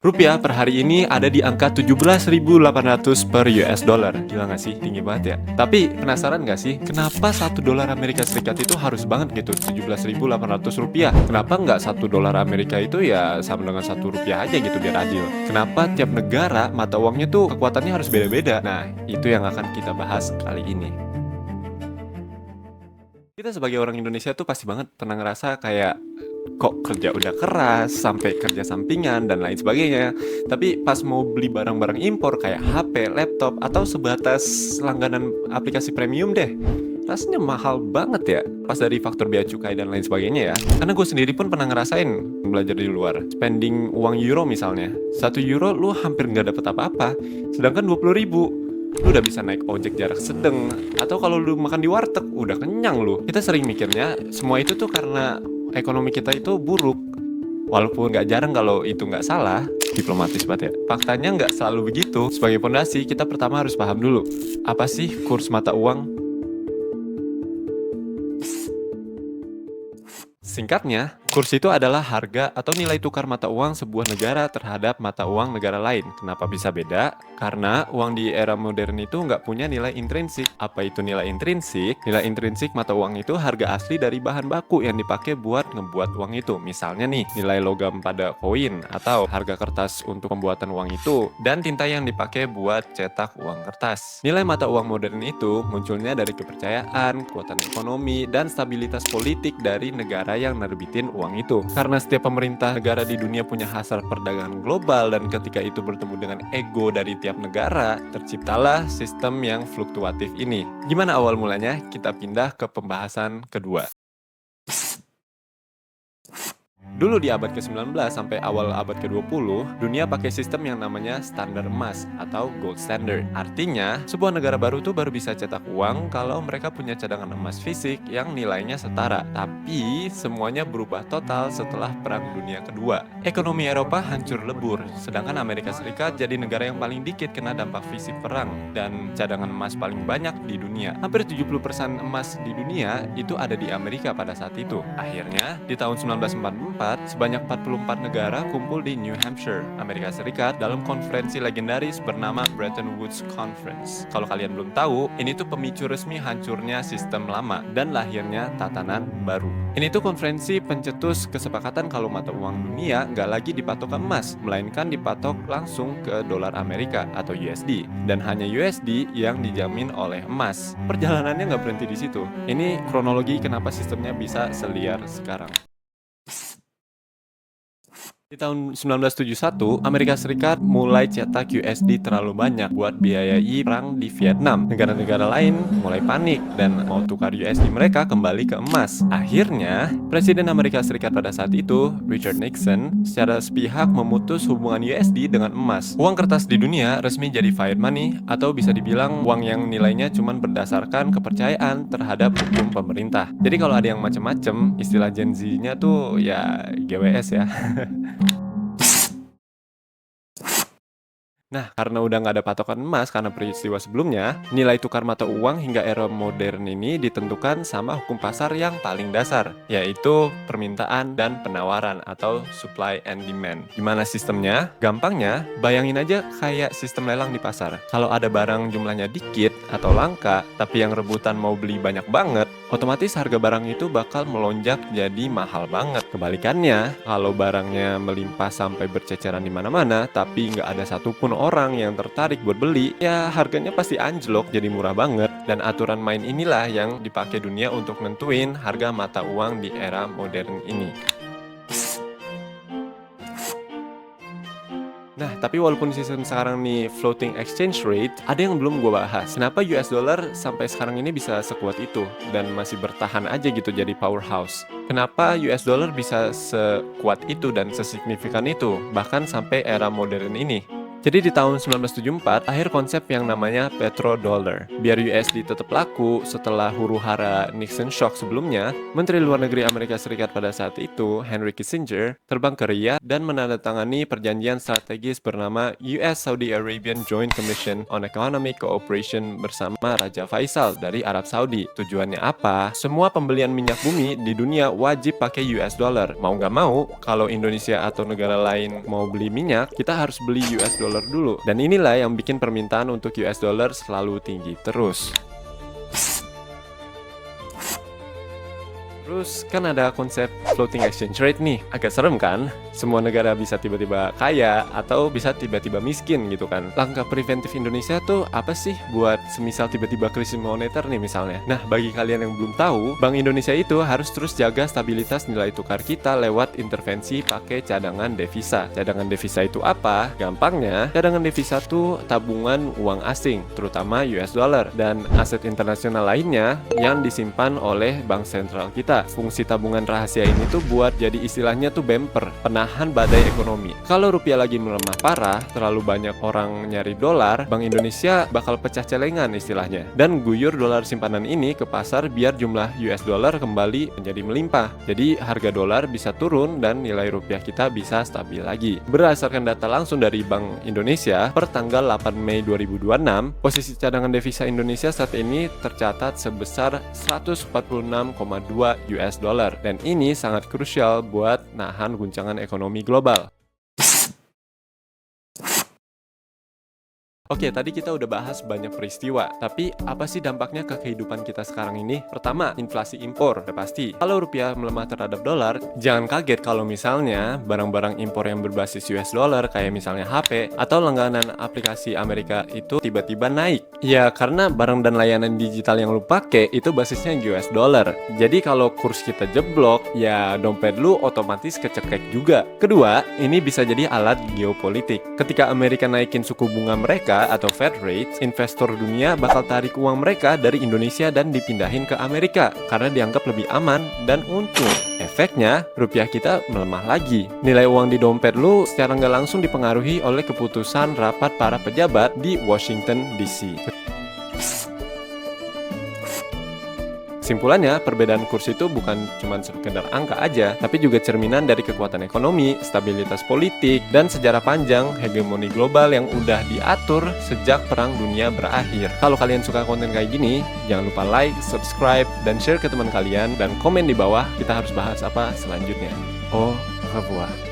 Rupiah per hari ini ada di angka 17.800 per US dollar. Gila nggak sih? Tinggi banget ya. Tapi penasaran nggak sih? Kenapa 1 dolar Amerika Serikat itu harus banget gitu? 17.800 rupiah. Kenapa nggak 1 dolar Amerika itu ya sama dengan 1 rupiah aja gitu biar adil? Kenapa tiap negara mata uangnya tuh kekuatannya harus beda-beda? Nah, itu yang akan kita bahas kali ini. Kita sebagai orang Indonesia tuh pasti banget pernah ngerasa kayak kok kerja udah keras, sampai kerja sampingan dan lain sebagainya. Tapi pas mau beli barang-barang impor kayak HP, laptop, atau sebatas langganan aplikasi premium deh, rasanya mahal banget ya. Pas dari faktor bea cukai dan lain sebagainya ya. Karena gue sendiri pun pernah ngerasain belajar di luar. Spending uang euro misalnya, 1 euro lu hampir nggak dapet apa-apa. Sedangkan 20.000 lu udah bisa naik ojek jarak sedang, atau kalau lu makan di warteg udah kenyang lu. Kita sering mikirnya semua itu tuh karena ekonomi kita itu buruk. Walaupun nggak jarang kalau itu nggak salah, diplomatis banget ya. Faktanya nggak selalu begitu. Sebagai fondasi, kita pertama harus paham dulu, apa sih kurs mata uang? Singkatnya, kurs itu adalah harga atau nilai tukar mata uang sebuah negara terhadap mata uang negara lain. Kenapa bisa beda? Karena uang di era modern itu nggak punya nilai intrinsik. Apa itu nilai intrinsik? Nilai intrinsik mata uang itu harga asli dari bahan baku yang dipakai buat ngebuat uang itu. Misalnya nih, nilai logam pada koin atau harga kertas untuk pembuatan uang itu, dan tinta yang dipakai buat cetak uang kertas. Nilai mata uang modern itu munculnya dari kepercayaan, kekuatan ekonomi, dan stabilitas politik dari negara yang nerbitin uang itu. Karena setiap pemerintah negara di dunia punya hasrat perdagangan global, dan ketika itu bertemu dengan ego dari tiap negara, terciptalah sistem yang fluktuatif ini. Gimana awal mulanya? Kita pindah ke pembahasan kedua. Dulu di abad ke-19 sampai awal abad ke-20, dunia pakai sistem yang namanya standar emas atau gold standard. Artinya, sebuah negara baru tuh baru bisa cetak uang kalau mereka punya cadangan emas fisik yang nilainya setara. Tapi, semuanya berubah total setelah Perang Dunia Kedua. Ekonomi Eropa hancur lebur, sedangkan Amerika Serikat jadi negara yang paling dikit kena dampak fisik perang dan cadangan emas paling banyak di dunia. Hampir 70% emas di dunia itu ada di Amerika pada saat itu. Akhirnya, di tahun 1944, sebanyak 44 negara kumpul di New Hampshire, Amerika Serikat dalam konferensi legendaris bernama Bretton Woods Conference. Kalau kalian belum tahu, ini tuh pemicu resmi hancurnya sistem lama dan lahirnya tatanan baru. Ini tuh konferensi pencetus kesepakatan kalau mata uang dunia nggak lagi dipatok ke emas, melainkan dipatok langsung ke dolar Amerika atau USD. Dan hanya USD yang dijamin oleh emas. Perjalanannya nggak berhenti di situ. Ini kronologi kenapa sistemnya bisa seliar sekarang. Di tahun 1971, Amerika Serikat mulai cetak USD terlalu banyak buat biayai perang di Vietnam. Negara-negara lain mulai panik dan mau tukar USD mereka kembali ke emas. Akhirnya, Presiden Amerika Serikat pada saat itu, Richard Nixon, secara sepihak memutus hubungan USD dengan emas. Uang kertas di dunia resmi jadi fiat money, atau bisa dibilang uang yang nilainya cuma berdasarkan kepercayaan terhadap hukum pemerintah. Jadi kalau ada yang macem-macem, istilah Gen Z-nya tuh ya GWS ya. Nah, karena udah nggak ada patokan emas karena peristiwa sebelumnya, nilai tukar mata uang hingga era modern ini ditentukan sama hukum pasar yang paling dasar, yaitu permintaan dan penawaran atau supply and demand. Gimana sistemnya? Gampangnya, bayangin aja kayak sistem lelang di pasar. Kalau ada barang jumlahnya dikit atau langka, tapi yang rebutan mau beli banyak banget, otomatis harga barang itu bakal melonjak jadi mahal banget. Kebalikannya, kalau barangnya melimpah sampai berceceran di mana-mana, tapi nggak ada satupun orang yang tertarik buat beli, ya harganya pasti anjlok jadi murah banget. Dan aturan main inilah yang dipakai dunia untuk nentuin harga mata uang di era modern ini. Nah, tapi walaupun sistem sekarang nih floating exchange rate, ada yang belum gue bahas. Kenapa US dollar sampai sekarang ini bisa sekuat itu dan masih bertahan aja gitu jadi powerhouse? Kenapa US dollar bisa sekuat itu dan sesignifikan itu bahkan sampai era modern ini? Jadi di tahun 1974, akhir konsep yang namanya petrodollar. Biar USD tetap laku setelah huru-hara Nixon shock sebelumnya, Menteri Luar Negeri Amerika Serikat pada saat itu, Henry Kissinger, terbang ke Riyadh dan menandatangani perjanjian strategis bernama US Saudi Arabian Joint Commission on Economic Cooperation bersama Raja Faisal dari Arab Saudi. Tujuannya apa? Semua pembelian minyak bumi di dunia wajib pakai US dollar. Mau nggak mau, kalau Indonesia atau negara lain mau beli minyak, kita harus beli US dollar dulu. Dan inilah yang bikin permintaan untuk US dollar selalu tinggi terus. Terus kan ada konsep floating exchange rate nih, agak serem kan? Semua negara bisa tiba-tiba kaya atau bisa tiba-tiba miskin gitu kan. Langkah preventif Indonesia tuh apa sih buat semisal tiba-tiba krisis moneter nih misalnya? Nah, bagi kalian yang belum tahu, Bank Indonesia itu harus terus jaga stabilitas nilai tukar kita lewat intervensi pakai cadangan devisa. Cadangan devisa itu apa? Gampangnya, cadangan devisa tuh tabungan uang asing, terutama US dollar dan aset internasional lainnya yang disimpan oleh bank sentral kita. Fungsi tabungan rahasia ini tuh buat jadi istilahnya tuh bumper, penahan badai ekonomi. Kalau rupiah lagi melemah parah, terlalu banyak orang nyari dolar, Bank Indonesia bakal pecah celengan istilahnya. Dan guyur dolar simpanan ini ke pasar biar jumlah US dollar kembali menjadi melimpah. Jadi harga dolar bisa turun dan nilai rupiah kita bisa stabil lagi. Berdasarkan data langsung dari Bank Indonesia, per tanggal 8 Mei 2026, posisi cadangan devisa Indonesia saat ini tercatat sebesar 146,2 US dollar dan ini sangat krusial buat nahan guncangan ekonomi global. Oke, tadi kita udah bahas banyak peristiwa, tapi apa sih dampaknya ke kehidupan kita sekarang ini? Pertama, inflasi impor, udah pasti. Kalau rupiah melemah terhadap dolar, jangan kaget kalau misalnya barang-barang impor yang berbasis US dollar, kayak misalnya HP, atau langganan aplikasi Amerika itu tiba-tiba naik. Ya, karena barang dan layanan digital yang lu pakai itu basisnya US dollar. Jadi kalau kurs kita jeblok, ya dompet lu otomatis kecekek juga. Kedua, ini bisa jadi alat geopolitik. Ketika Amerika naikin suku bunga mereka, atau Fed rate, investor dunia bakal tarik uang mereka dari Indonesia dan dipindahin ke Amerika karena dianggap lebih aman dan untung. Efeknya, rupiah kita melemah lagi. Nilai uang di dompet lu secara nggak langsung dipengaruhi oleh keputusan rapat para pejabat di Washington DC. Kesimpulannya, perbedaan kurs itu bukan cuma sekedar angka aja, tapi juga cerminan dari kekuatan ekonomi, stabilitas politik, dan sejarah panjang hegemoni global yang udah diatur sejak Perang Dunia berakhir. Kalau kalian suka konten kayak gini, jangan lupa like, subscribe, dan share ke teman kalian, dan komen di bawah kita harus bahas apa selanjutnya. Au revoir.